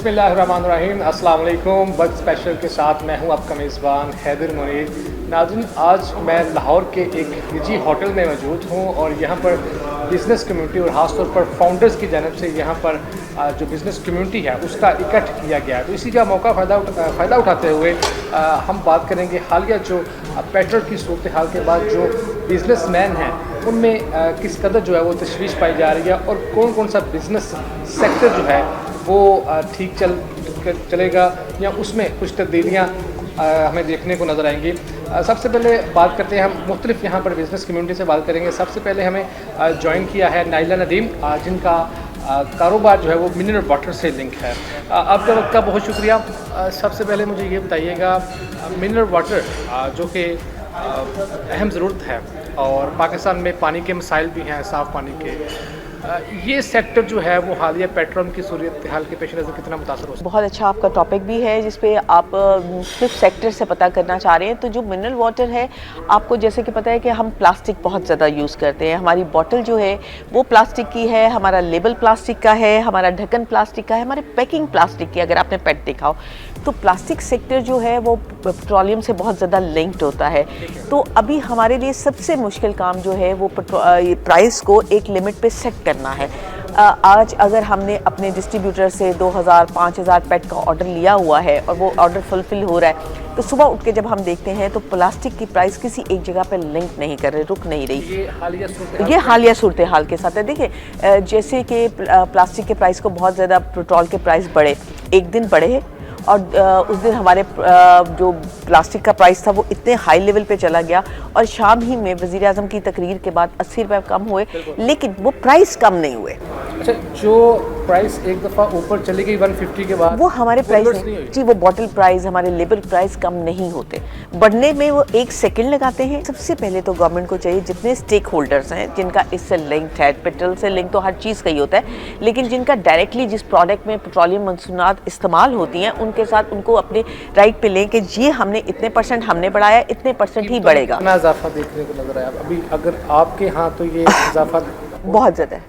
बिस्मिल्लाहिर्रहमानिर्रहीम, अस्सलाम वालेकुम। वक्त स्पेशल के साथ मैं हूं आपका मेज़बान हैदर मुनीर। नाज़रीन, आज मैं लाहौर के एक निजी होटल में मौजूद हूं और यहां पर बिज़नेस कम्युनिटी और ख़ास तौर पर फाउंडर्स की जानब से यहां पर जो बिज़नेस कम्युनिटी है उसका इकट्ठ किया गया है। तो इसी का मौका फ़ायदा उठाते हुए हम बात करेंगे हालिया जो पेट्रोल की सूरत हाल के बाद जो बिज़नेसमैन हैं उनमें किस कदर जो है वो तशवीश पाई जा रही है और कौन कौन सा बिज़नेस सेक्टर जो है वो ठीक चलेगा या उसमें कुछ तब्दीलियाँ हमें देखने को नज़र आएंगी। सबसे पहले बात करते हैं, हम मुख्तलिफ यहाँ पर बिज़नेस कम्युनिटी से बात करेंगे। सबसे पहले हमें ज्वाइन किया है नाइला नदीम, जिनका कारोबार जो है वो मिनरल वाटर से लिंक है। आपका वक्त का बहुत शुक्रिया। सबसे पहले मुझे ये बताइएगा, मिनरल वाटर जो कि अहम ज़रूरत है और पाकिस्तान में पानी के मसाइल भी हैं, साफ़ पानी के, ये सेक्टर जो है वो हालिया पेट्रोल की सूरत हाल के पेश नज़र कितना मुतासर हो सकता है? बहुत अच्छा आपका टॉपिक भी है जिस पे आप मुख्तलिफ सेक्टर से पता करना चाह रहे हैं। तो जो मिनरल वाटर है, आपको जैसे कि पता है कि हम प्लास्टिक बहुत ज़्यादा यूज़ करते हैं। हमारी बॉटल जो है वो प्लास्टिक की है, हमारा लेबल प्लास्टिक का है, हमारा ढक्कन प्लास्टिक का है, हमारे पैकिंग प्लास्टिक की। अगर आपने पेट देखा हो तो प्लास्टिक सेक्टर जो है वो पेट्रोलियम से बहुत ज़्यादा लिंक्ड होता है। तो अभी हमारे लिए सबसे मुश्किल काम जो है वो प्राइस को एक लिमिट पे सेट करना है। आज अगर हमने अपने डिस्ट्रीब्यूटर से 2000-5000 पेट का ऑर्डर लिया हुआ है और वो ऑर्डर फुलफिल हो रहा है, तो सुबह उठ के जब हम देखते हैं तो प्लास्टिक की प्राइस किसी एक जगह पे लिंक नहीं कर रही, रुक नहीं रही। ये हालिया सूरत हाल के साथ है। देखिए, जैसे कि प्लास्टिक के प्राइस को बहुत ज़्यादा पेट्रोल के प्राइस बढ़े, एक दिन बढ़े और उस दिन हमारे जो प्लास्टिक का प्राइस था वो इतने हाई लेवल पे चला गया और शाम ही में वज़ीर आज़म की तकरीर के बाद 80 रुपये कम हुए, लेकिन वो प्राइस कम नहीं हुए। अच्छा, जो प्राइस एक दफ़ा ऊपर चली गई 150 के बाद, वो हमारे प्राइस नहीं जी, वो बॉटल प्राइस, हमारे लेबल प्राइस कम नहीं होते, बढ़ने में वो एक सेकंड लगाते हैं। सबसे पहले तो गवर्नमेंट को चाहिए, जितने स्टेक होल्डर्स हैं जिनका इससे लिंक्ड है, पेट्रोल से लिंक तो हर चीज़ का ही होता है, लेकिन जिनका डायरेक्टली जिस प्रोडक्ट में पेट्रोलियम मसनूआत इस्तेमाल होती हैं उनके साथ उनको अपने राइट पे लें कि ये हमने इतने परसेंट हमने बढ़ाया, इतने परसेंट ही बढ़ेगा। कितना इजाफा देखने को नजर आया अभी अगर आपके यहाँ? तो ये इजाफा बहुत ज़्यादा है,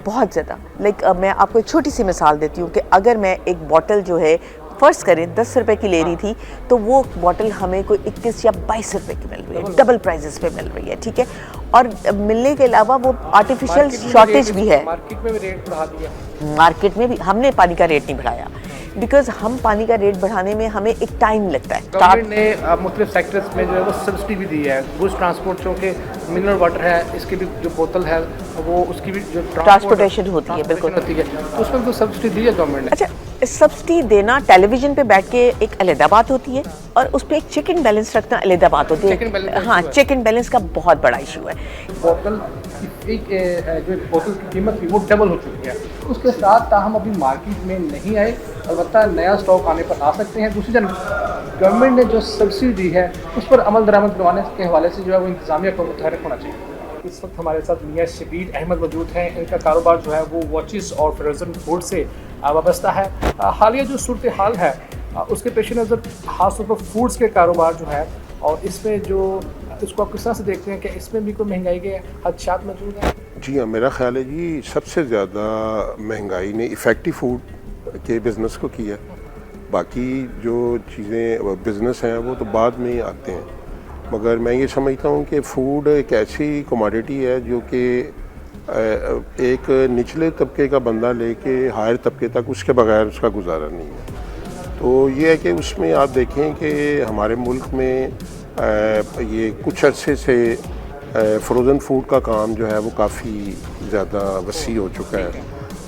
बहुत ज़्यादा। मैं आपको एक छोटी सी मिसाल देती हूँ कि अगर मैं एक बॉटल जो है फ़र्ज़ करें 10 रुपए की ले रही थी, तो वो बॉटल हमें कोई 21 या 22 रुपए की मिल रही है, डबल प्राइजेस पे मिल रही है, ठीक है। और मिलने के अलावा वो आर्टिफिशियल शॉर्टेज भी है। मार्केट में भी रेट बढ़ा दिया, मार्केट में भी हमने पानी का रेट नहीं बढ़ाया, बिकॉज हम पानी का रेट बढ़ाने में हमें एक टाइम लगता है। गवर्नमेंट ने मुख्तलिफ सेक्टर्स में जो है वो सब्सिडी भी दी है। गुड्स ट्रांसपोर्ट जो कि मिनरल वाटर है, इसकी भी जो बोतल है वो उसकी भी जो ट्रांसपोर्टेशन होती है, बिल्कुल होती है, तो उसमें तो सब्सिडी दी है गवर्नमेंट ने। अच्छा, सब्सिडी देना टेलीविजन पे बैठ के एक अलग बात होती है और उस पर एक चेक एंड बैलेंस रखना अलग बात होती है। हाँ, चेक एंड बैलेंस का बहुत बड़ा इशू है। बोतल जो बोतल की कीमत थी वो डबल हो चुकी है, उसके साथ ताहम अभी मार्केट में नहीं आए, अलबत्ता नया स्टॉक आने पर आ सकते हैं। दूसरी जानब गवर्नमेंट ने जो सब्सिडी दी है उस पर अमल दरामद करवाने के हवाले से जो है वो इंतजामिया को मुतहरक होना चाहिए। इस वक्त हमारे साथ मियाँ शबीर अहमद मौजूद हैं। इनका कारोबार जो है वो वॉचेस और फ्रोजन फूड से वाबस्ता है। हालिया जो सूरत हाल है उसके पेश नज़र ख़ास तौर पर फूड्स के कारोबार जो है और इसमें जो इसको आप किस तरह से देखते हैं कि इसमें भी कोई महंगाई के खदशात मौजूद हैं? जी हाँ, मेरा ख्याल है जी सबसे ज़्यादा महंगाई ने इफ़ेक्टिव फूड के बिज़नेस को किया। बाकी जो चीज़ें बिज़नेस हैं वो तो बाद में ही आते हैं, मगर मैं ये समझता हूँ कि फ़ूड एक ऐसी कमोडिटी है जो कि एक निचले तबके का बंदा लेके हायर तबके तक उसके बगैर उसका गुजारा नहीं है। तो ये है कि उसमें आप देखें कि हमारे मुल्क में ये कुछ अरसे से फ्रोज़न फूड का काम जो है वो काफ़ी ज़्यादा वसी हो चुका है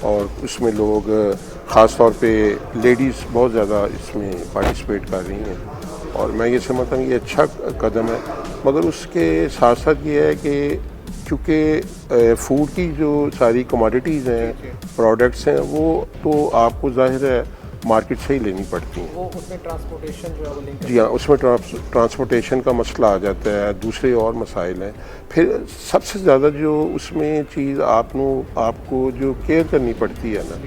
और उसमें लोग ख़ास तौर पे लेडीज़ बहुत ज़्यादा इसमें पार्टिसिपेट कर रही हैं और मैं ये समझता हूँ ये अच्छा कदम है। मगर उसके साथ साथ ये है कि चूँकि फ़ूड की जो सारी कमोडिटीज़ हैं, प्रोडक्ट्स हैं, वो तो आपको ज़ाहिर है मार्केट से ही लेनी पड़ती हैं। वो उसमें ट्रांसपोर्टेशन जो है वो लिंक, जी हाँ, उसमें ट्रांसपोर्टेशन का मसला आ जाता है, दूसरे और मसाइल हैं। फिर सबसे ज़्यादा जो उसमें चीज़ आपको जो केयर करनी पड़ती है ना,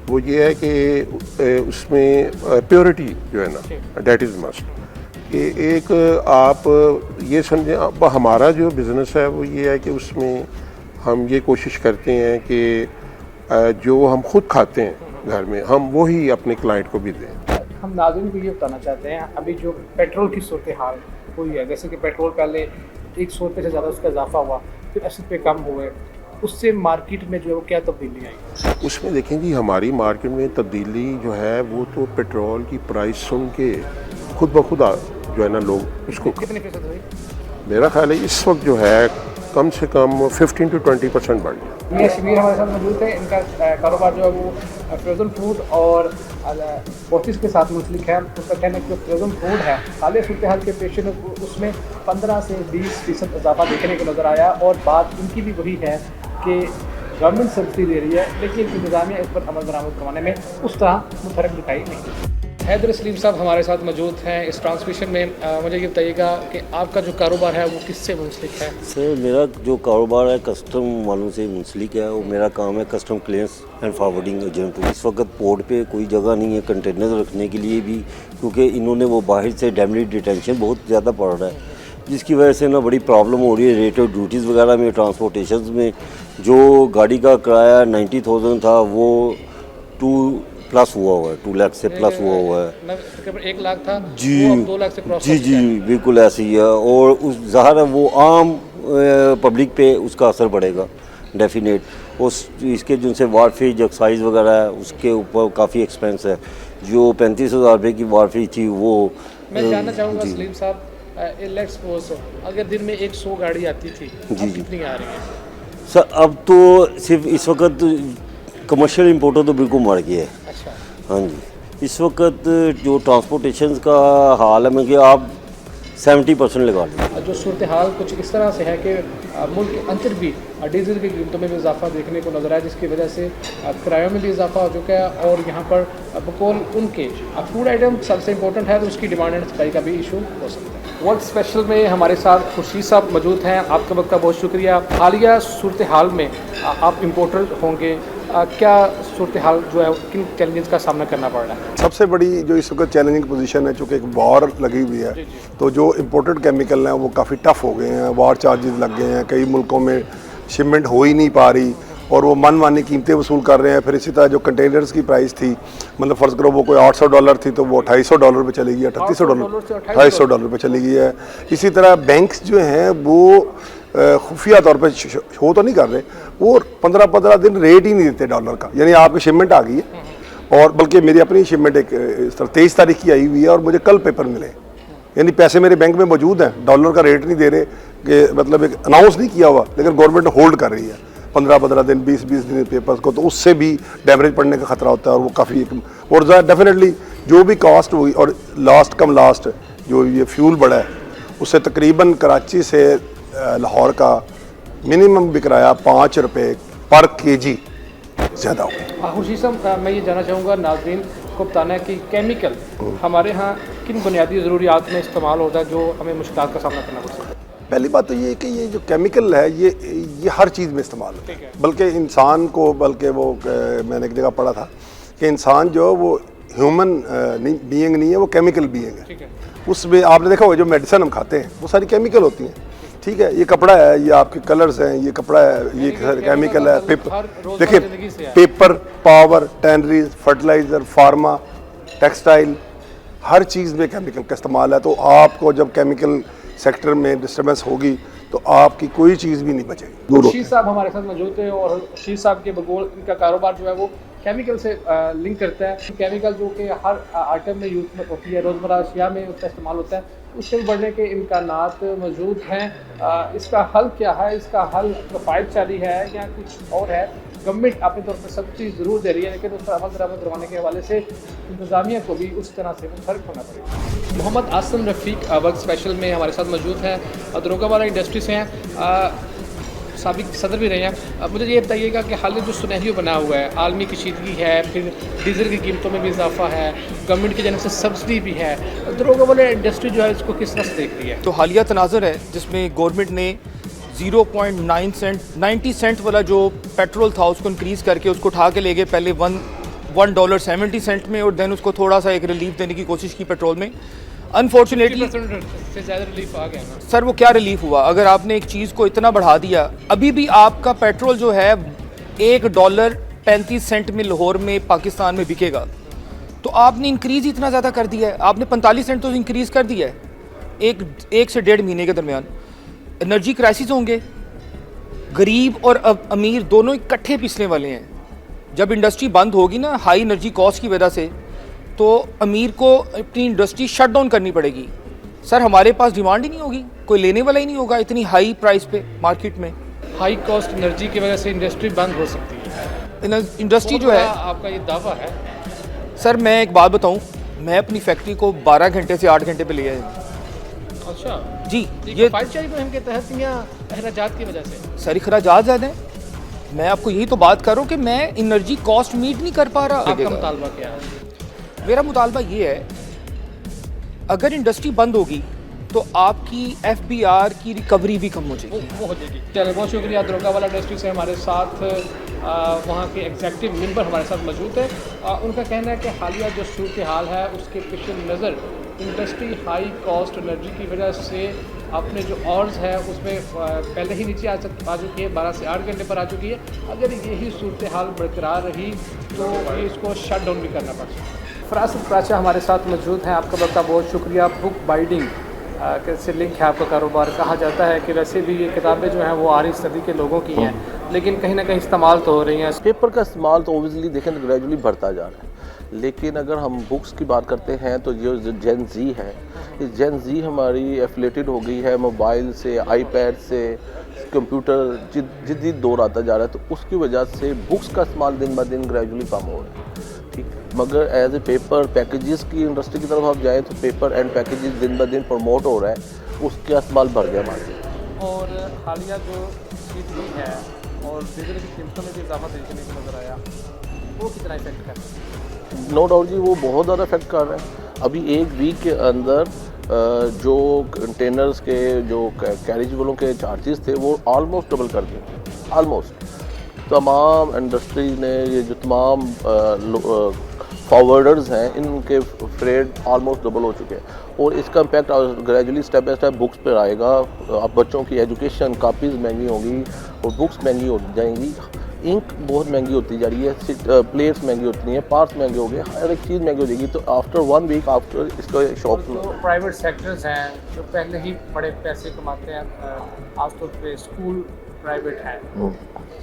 वो ये है कि उसमें प्योरिटी जो है ना, डेट इज़ मस्ट। कि एक आप ये समझें, अब हमारा जो बिज़नेस है वो ये है कि उसमें हम ये कोशिश करते हैं कि जो हम खुद खाते हैं घर में, हम वही अपने क्लाइंट को भी दें। हम नाज़रीन को ये बताना चाहते हैं अभी जो पेट्रोल की सूरत हाल हुई है, जैसे कि पेट्रोल पहले 100 रुपये से ज़्यादा उसका इजाफा हुआ, फिर 80 रुपये कम हुए, उससे मार्केट में जो है वो क्या तब्दीली आई? उसमें देखें जी, हमारी मार्केट में तब्दीली जो है वो तो पेट्रोल की प्राइस सुन के खुद ब खुद जो है ना लोग उसको, कितने फीसद हुई? मेरा ख्याल है इस वक्त जो है कम से कम 15 to 20% बढ़ गया। ये शबीर हमारे साथ मौजूद है, इनका कारोबार जो है वो फ्रोज़न फूड और बोटिस के साथ मुंसलिक है। उसका कहना है कि जो फ्रोज़न फूड है हालिया सूरत हाल के पेश नज़र उसमें 15 से 20% इजाफा देखने को नज़र आया, और बात इनकी भी वही है कि गवर्नमेंट सब्सिडी दे रही है लेकिन इंतज़ामिया इस पर अमल दरामद करवाने में उस तरह मुतहरक दिखाई नहीं। हैदर सलीम साहब हमारे साथ मौजूद हैं इस ट्रांसमिशन में। मुझे ये बताइएगा कि आपका जो कारोबार है वो किससे मुंसलिक है? सर, मेरा जो कारोबार है कस्टम वालों से मुंसलिक है, और मेरा काम है custom clearance and forwarding agent. इस वक्त पोर्ट पे कोई जगह नहीं है कंटेनर रखने के लिए भी, क्योंकि इन्होंने वो बाहर से डैमली डिटेंशन बहुत ज़्यादा पड़ रहा है, जिसकी वजह से ना बड़ी प्रॉब्लम हो रही है। रेट ऑफ ड्यूटीज़ वगैरह में, ट्रांसपोर्टेशन में जो गाड़ी का किराया 90,000 था वो 2+ हुआ है, 2 लाख से प्लस हुआ है। तकरीबन 1 लाख था जी, वो अब 2 लाख से क्रॉस जी जी बिल्कुल ऐसी ही है। और उस ज़ाहिर है वो आम पब्लिक पे उसका असर पड़ेगा डेफिनेट। उस इसके जिनसे वारफेज एक्साइज वगैरह है उसके ऊपर काफ़ी एक्सपेंस है। जो 35,000 रुपये की वारफेज थी वो मैं जानना चाहूँगा सलीम साहब, लेट्स सपोज अगर दिन में 100 गाड़ी आती थी, अब कितनी आ रही है? सर अब तो सिर्फ इस वक्त कमर्शियल इंपोर्टर तो बिल्कुल मर गया है। अच्छा, हाँ जी, इस वक्त जो ट्रांसपोर्टेशन का हाल है, मैं कि आप 70% लगा लें। जो सूरत हाल कुछ इस तरह से है कि मुल्क के अंदर भी डीजल की कीमतों में भी इजाफा देखने को नजर आया, जिसकी वजह से किरायों में भी इजाफा हो चुका है, और यहाँ पर बकौल उनके फूड आइटम सबसे इम्पोर्टेंट है तो उसकी डिमांड एंड सप्लाई का भी इशू हो सकता है। वर्ल्ड स्पेशल में हमारे साथ खुर्शीद साहब मौजूद हैं। आपका वक्त का बहुत शुक्रिया। हालिया सूरत हाल में आप इम्पोर्टर होंगे, क्या सूरत हाल जो है किन चैलेंजेस का सामना करना पड़ रहा है? सबसे बड़ी जो इस वक्त चैलेंजिंग पोजीशन है, चूँकि एक वॉर लगी हुई है, तो जो इम्पोर्टेड केमिकल हैं वो काफ़ी टफ हो गए हैं, वॉर चार्जेस लग गए हैं, कई मुल्कों में शिपमेंट हो ही नहीं पा रही और वो मनमानी कीमतें वसूल कर रहे हैं। फिर इसी तरह जो कंटेनर्स की प्राइस थी, मतलब फ़र्ज़ करो वो कोई $800 थी तो वो $250 पे चली गई है, $3,800 पे चली गई है। इसी तरह बैंक्स जो हैं वो खुफिया तौर पे शो तो नहीं कर रहे, वो 15-15 दिन रेट ही नहीं देते डॉलर का। यानी आपकी शिपमेंट आ गई है, और बल्कि मेरी अपनी शिपमेंट एक 23 तारीख की आई हुई है और मुझे कल पेपर मिले, यानी पैसे मेरे बैंक में मौजूद हैं, डॉलर का रेट नहीं दे रहे, कि मतलब एक अनाउंस नहीं किया हुआ लेकिन गवर्नमेंट होल्ड कर रही है 15-15 दिन, 20-20 दिन पेपर्स को, तो उससे भी डैमेज पड़ने का खतरा होता है। और वो काफ़ी और डेफिनेटली जो भी कॉस्ट हुई, और लास्ट कम लास्ट जो ये फ्यूल बढ़ा है उससे तकरीबन कराची से लाहौर का मिनिमम बिक रहा है 5 रुपये पर केजी ज़्यादा हो। खुर्शीद साहब, मैं ये जानना चाहूँगा नाज़रीन को बताना है कि केमिकल हमारे यहाँ किन बुनियादी ज़रूरियात में इस्तेमाल होता है जो हमें मुश्किलात का सामना करना पड़ता है? पहली बात तो ये है कि ये जो केमिकल है ये हर चीज़ में इस्तेमाल होता है, बल्कि इंसान को, बल्कि वो मैंने एक जगह पढ़ा था कि इंसान जो वो ह्यूमन बीइंग नहीं है, वो केमिकल बीइंग है। उसमें आपने देखा होगा जो मेडिसिन हम खाते हैं वो सारी केमिकल होती हैं, ठीक है। ये कपड़ा है, ये आपके कलर्स हैं, ये कपड़ा है, ये केमिकल है। पेपर देखिए, paper, power, tanneries, fertiliser, pharma, textile, हर चीज़ में केमिकल का इस्तेमाल है। तो आपको जब केमिकल सेक्टर में डिस्टर्बेंस होगी तो आपकी कोई चीज़ भी नहीं बचेगी। खुर्शीद साहब हमारे साथ मौजूद है, और खुर्शीद साहब के बगौल इनका कारोबार जो है वो केमिकल से लिंक करता है। केमिकल जो कि हर आइटम में यूज़ में होती है, रोज़मर्रा अशिया में उसका इस्तेमाल होता है, उससे बढ़ने के इम्कानात मौजूद हैं। इसका हल क्या है? इसका हल कफ़ायत चाली है या कुछ और है? गवर्नमेंट अपने तौर पर सब्सिडी ज़रूर दे रही है, लेकिन उस पर अमल दरामद करवाने के हवाले से इंतज़ामिया को भी उस तरह से मुतहरक होना पड़ेगा। मोहम्मद आसिम रफ़ीक वर्क स्पेशल में हमारे साथ मौजूद हैं, दरोगा वाला इंडस्ट्री से हैं, साबिक सदर भी रहे हैं। मुझे ये बताइएगा कि हाल में जो सुनहरियो बना हुआ है, आलमी कशीदगी है, फिर डीजल की कीमतों में भी इजाफा है, गवर्नमेंट की जानब से सब्सिडी भी है, दरोगा वाला इंडस्ट्री जो है इसको किस तरह से देख रही है? तो हालिया तनाज़र है जिसमें गवर्नमेंट ने 0.9 सेंट 90 सेंट वाला जो पेट्रोल था उसको इंक्रीज़ करके उसको उठा के ले गए पहले $1.70 में, और देन उसको थोड़ा सा एक रिलीफ देने की कोशिश की पेट्रोल में। अनफॉर्चुनेटली से ज़्यादा रिलीफ आ गया ना सर, वो क्या रिलीफ हुआ? अगर आपने एक चीज़ को इतना बढ़ा दिया, अभी भी आपका पेट्रोल जो है $1 35 सेंट में लाहौर में पाकिस्तान में बिकेगा, तो आपने इंक्रीज़ इतना ज़्यादा कर दिया है, आपने 45 सेंट तो इंक्रीज़ कर दिया है एक से 1.5 महीने के दरमियान। एनर्जी क्राइसिस होंगे, गरीब और अमीर दोनों इकट्ठे पिसने वाले हैं। जब इंडस्ट्री बंद होगी ना हाई एनर्जी कॉस्ट की वजह से, तो अमीर को अपनी इंडस्ट्री शट डाउन करनी पड़ेगी। सर हमारे पास डिमांड ही नहीं होगी, कोई लेने वाला ही नहीं होगा इतनी हाई प्राइस पे मार्केट में। हाई कॉस्ट एनर्जी की वजह से इंडस्ट्री बंद हो सकती है, इंडस्ट्री जो है, आपका ये दावा है? सर मैं एक बात बताऊं, मैं अपनी फैक्ट्री को 12 घंटे से 8 घंटे पे ले आया। अच्छा जी, ये फाइव मुहिम के तहत या अखराजात की वजह से? सर अखराजात ज़्यादा हैं, मैं आपको यही तो बात कर रहा हूँ कि मैं एनर्जी कॉस्ट मीट नहीं कर पा रहा। आपका मुतालबा क्या है? मेरा मुतालबा ये है, अगर इंडस्ट्री बंद होगी तो आपकी FBR की रिकवरी भी कम हो जाएगी। वो हो जाएगी। चलो बहुत शुक्रिया। दरोगा वाला इंडस्ट्री से हमारे साथ वहाँ के एग्जीक्यूटिव मेंबर हमारे साथ मौजूद है। उनका कहना है कि हालिया जो सूरत हाल है उसके पेश नज़र इंडस्ट्री हाई कॉस्ट एनर्जी की वजह से अपने जो ऑर्स है उसमें पहले ही नीचे आ चुकी है, 12 से 8 घंटे पर आ चुकी है। अगर यही सूरत हाल बरकरार रही तो ये इसको शट डाउन भी करना पड़ सकता है। फरासत प्राचा हमारे साथ मौजूद हैं, आपका बहुत शुक्रिया। बुक बाइडिंग कैसे लिंक है आपका कारोबार? कहा जाता है कि वैसे भी ये किताबें जो हैं वो 8वीं सदी के लोगों की हैं, लेकिन कहीं ना कहीं इस्तेमाल तो हो रही हैं। पेपर का इस्तेमाल तो ओबियसली देखें तो ग्रेजुअली बढ़ता जा रहा है, लेकिन अगर हम बुक्स की बात करते हैं तो जो जेन जी है, इस जेन जी हमारी एफिलेटेड हो गई है मोबाइल से, आईपैड से, कंप्यूटर जिद्दी दौर आता जा रहा है, तो उसकी वजह से बुक्स का इस्तेमाल दिन ब दिन ग्रेजुअली कम हो रहा है। ठीक, मगर एज ए पेपर पैकेजेस की इंडस्ट्री की तरफ आप जाएँ तो पेपर एंड पैकेजेस दिन ब दिन प्रमोट हो रहा है, उसका इस्तेमाल बढ़ गया मार्केट। और हालिया जो सीधी है और डीजल की कीमतों में भी इजाफा देखने को नज़र आया, वो कितना इफेक्ट कर रहा है? नो डाउट जी, वो बहुत ज़्यादा इफेक्ट कर रहा है। अभी एक वीक के अंदर जो कंटेनर्स के जो कैरेज वालों के चार्जेस थे वो ऑलमोस्ट डबल कर दिए। ऑलमोस्ट तमाम इंडस्ट्री ने, ये जो तमाम फॉरवर्डर्स हैं, इनके फ्रेड ऑलमोस्ट डबल हो चुके हैं और इसका impact gradually step by step books पर आएगा। अब बच्चों की एजुकेशन कापीज़ महंगी होंगी और बुक्स महंगी हो जाएंगी, इंक बहुत महंगी होती जा रही है, प्लेट्स महंगी होती हैं, पार्ट्स महंगे हो गए, हर एक चीज़ महंगी हो जाएगी। तो आफ्टर 1 वीक आफ्टर इसका शॉप प्राइवेट सेक्टर्स हैं जो पहले ही बड़े पैसे कमाते हैं, आमतौर पे स्कूल प्राइवेट हैं,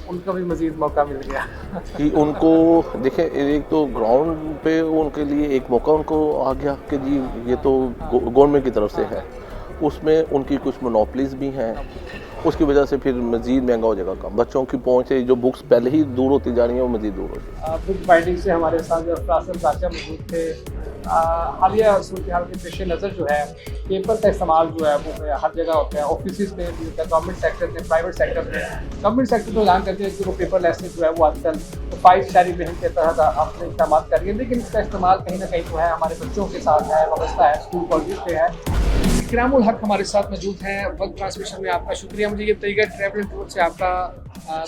उनका भी मज़ीद मौका मिल गया कि उनको देखें, एक तो ग्राउंड पे उनके लिए एक मौका उनको आ गया कि जी ये तो गवर्नमेंट की तरफ से है, उसमें उनकी कुछ मोनोपलीज भी हैं, उसकी वजह से फिर मज़ीद महंगा हो जाएगा काम। बच्चों की पहुँच से जो बुक्स पहले ही दूर होती जा रही हैं वो मज़ीद दूर हो जाएगी। बुक बाइंडिंग से हमारे साथ जो फरासत प्राचा मौजूद थे। हालिया सूरत हाल के पेश नज़र जो है पेपर का इस्तेमाल जो है वो हर जगह होता है, ऑफिस में भी होता है, गवर्नमेंट सेक्टर में, प्राइवेट सेक्टर में। गवर्नमेंट सेक्टर तो ऐलान करते हैं कि वो पेपर लेस जो है वो आजकल तो 5 शहरी बहन के तहत अपने इस्तेमाल कर रही है, लेकिन इसका इस्तेमाल कहीं ना कहीं जो है हमारे बच्चों के साथ है, वाबस्ता है, स्कूल कॉलेज पे है। इकरामुल हक हमारे साथ मौजूद हैं। वर्क ट्रांसमिशन में आपका शुक्रिया। मुझे ये बताइएगा, ट्रैवल एंड टूर से आपका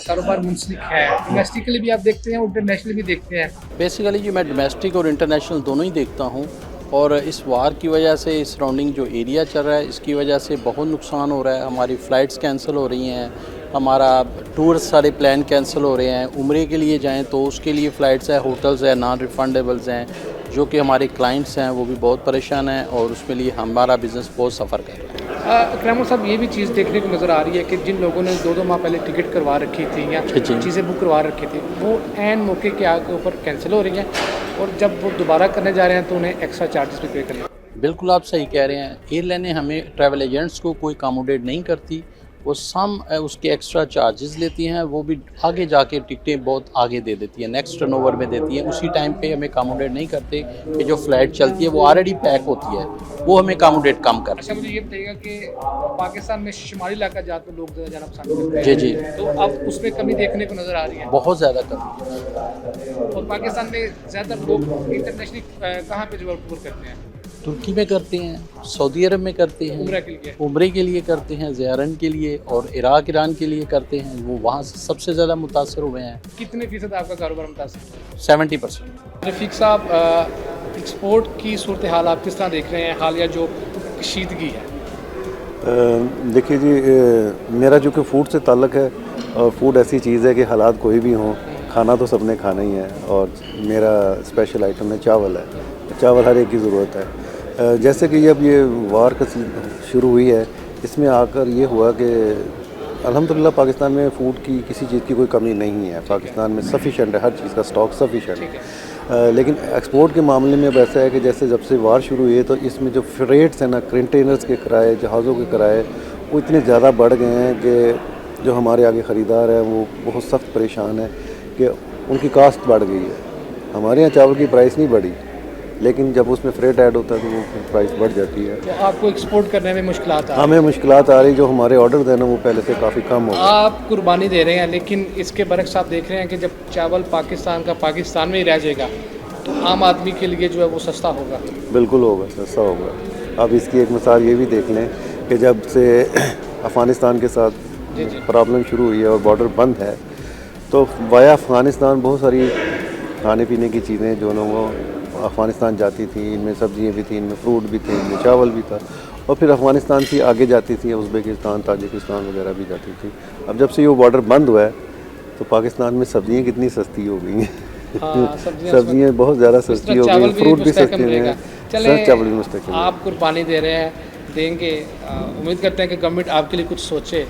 कारोबार मुंसलिक है, डोमेस्टिकली भी आप देखते हैं और इंटरनेशनली भी देखते हैं? बेसिकली जी मैं डोमेस्टिक और इंटरनेशनल दोनों ही देखता हूँ, और इस वार की वजह से इस सराउंडिंग जो एरिया चल रहा है इसकी वजह से बहुत नुकसान हो रहा है। हमारी फ़्लाइट्स कैंसिल हो रही हैं, हमारा टूर सारे प्लान कैंसिल हो रहे हैं। उम्रे के लिए जाएं तो उसके लिए फ़्लाइट्स है, होटल्स है, नॉन रिफंडेबल्स हैं, जो कि हमारे क्लाइंट्स हैं वो भी बहुत परेशान हैं और उसके लिए हमारा बिज़नेस बहुत सफ़र कर रहा है। इकरामुल साहब, ये भी चीज़ देखने को नज़र आ रही है कि जिन लोगों ने 2-2 माह पहले टिकट करवा रखी थी या चीज़ें बुक करवा रखी थी, वो ऐन मौके के आगे ऊपर कैंसिल हो रही हैं, और जब वो दोबारा करने जा रहे हैं तो उन्हें एक्स्ट्रा चार्जेस भी पे करने। बिल्कुल आप सही कह रहे हैं। एयरलाइनें हमें ट्रैवल एजेंट्स को कोई अकोमोडेट नहीं करती, वो सम उसके एक्स्ट्रा चार्जेस लेती हैं, वो भी आगे जाके टिकटें बहुत आगे दे देती हैं, नेक्स्ट टर्नओवर में देती हैं, उसी टाइम पे हमें अकोमोडेट नहीं करते कि जो फ़्लाइट चलती है वो ऑलरेडी पैक होती है, वो हमें अकोमोडेट कम कर। अच्छा, मुझे ये बताइएगा कि पाकिस्तान में शुमाली इलाका ज़्यादा लोग ज़्यादा जाना पसंद करते हैं। जी जी, तो अब उसमें कमी देखने को नज़र आ रही है, बहुत ज़्यादा कम। और पाकिस्तान में ज़्यादातर लोग इंटरनेशनली कहाँ पे जो टूर करते हैं? तुर्की में करते हैं, सऊदी अरब में करते हैं, उम्रे के लिए करते हैं, ज़ियारत के लिए, और इराक ईरान के लिए करते हैं, वो वहाँ से सबसे ज़्यादा मुतासर हुए हैं। कितने फ़ीसद आपका कारोबार मुतासर? 70%। रफ़ीक साहब, एक्सपोर्ट की सूरत हाल आप किस तरह देख रहे हैं? हालिया जो कशीदगी है। देखिए जी, मेरा जो कि फ़ूड से ताल्लुक़ है, और फूड ऐसी चीज़ है कि हालात कोई भी हों, खाना तो सबने खाना ही है और मेरा स्पेशल आइटम है चावल है। चावल हर एक की ज़रूरत है। जैसे कि जब ये वार का शुरू हुई है, इसमें आकर ये हुआ कि अल्हम्दुलिल्लाह पाकिस्तान में फ़ूड की किसी चीज़ की कोई कमी नहीं है। पाकिस्तान में सफिशेंट है, हर चीज़ का स्टॉक सफिशेंट है। लेकिन एक्सपोर्ट के मामले में अब ऐसा है कि जैसे जब से वार शुरू हुई है तो इसमें जो फ्रेट्स हैं ना, कंटेनर्स के किराए, जहाज़ों के किराए, वो इतने ज़्यादा बढ़ गए हैं कि जो हमारे आगे ख़रीदार हैं वो बहुत सख्त परेशान है कि उनकी कास्ट बढ़ गई है। हमारे यहाँ चावल की प्राइस नहीं बढ़ी, लेकिन जब उसमें फ्रेट ऐड होता है तो वो प्राइस बढ़ जाती है। तो आपको एक्सपोर्ट करने में मुश्किलात आ रही हमें मुश्किलात आ रही, जो हमारे ऑर्डर थे ना वो पहले से काफ़ी कम हो गए। आप कुर्बानी दे रहे हैं, लेकिन इसके बरक्स आप देख रहे हैं कि जब चावल पाकिस्तान का पाकिस्तान में ही रह जाएगा तो आम आदमी के लिए जो है वो सस्ता होगा। बिल्कुल होगा, सस्ता होगा। अब इसकी एक मिसाल ये भी देख लें कि जब से अफ़गानिस्तान के साथ प्रॉब्लम शुरू हुई है और बॉर्डर बंद है, तो वाया अफ़गानिस्तान बहुत सारी खाने पीने की चीज़ें जो लोगों अफ़गानिस्तान जाती थी, इनमें सब्जियाँ भी थी, इनमें फ्रूट भी थे, इनमें चावल भी था, और फिर अफ़गानिस्तान से आगे जाती थी, उज़्बेकिस्तान, ताजिकिस्तान वगैरह भी जाती थी। अब जब से ये वार्डर बंद हुआ है तो पाकिस्तान में सब्जियाँ कितनी सस्ती हो गई हैं। हाँ, सब्जियाँ बहुत ज़्यादा सस्ती हो गई, फ्रूट भी सस्ते हैं, सब चावल भी मुस्तकिल है। आप कुर्बानी दे रहे हैं, देंगे, उम्मीद करते हैं कि गवर्नमेंट आपके लिए कुछ सोचे।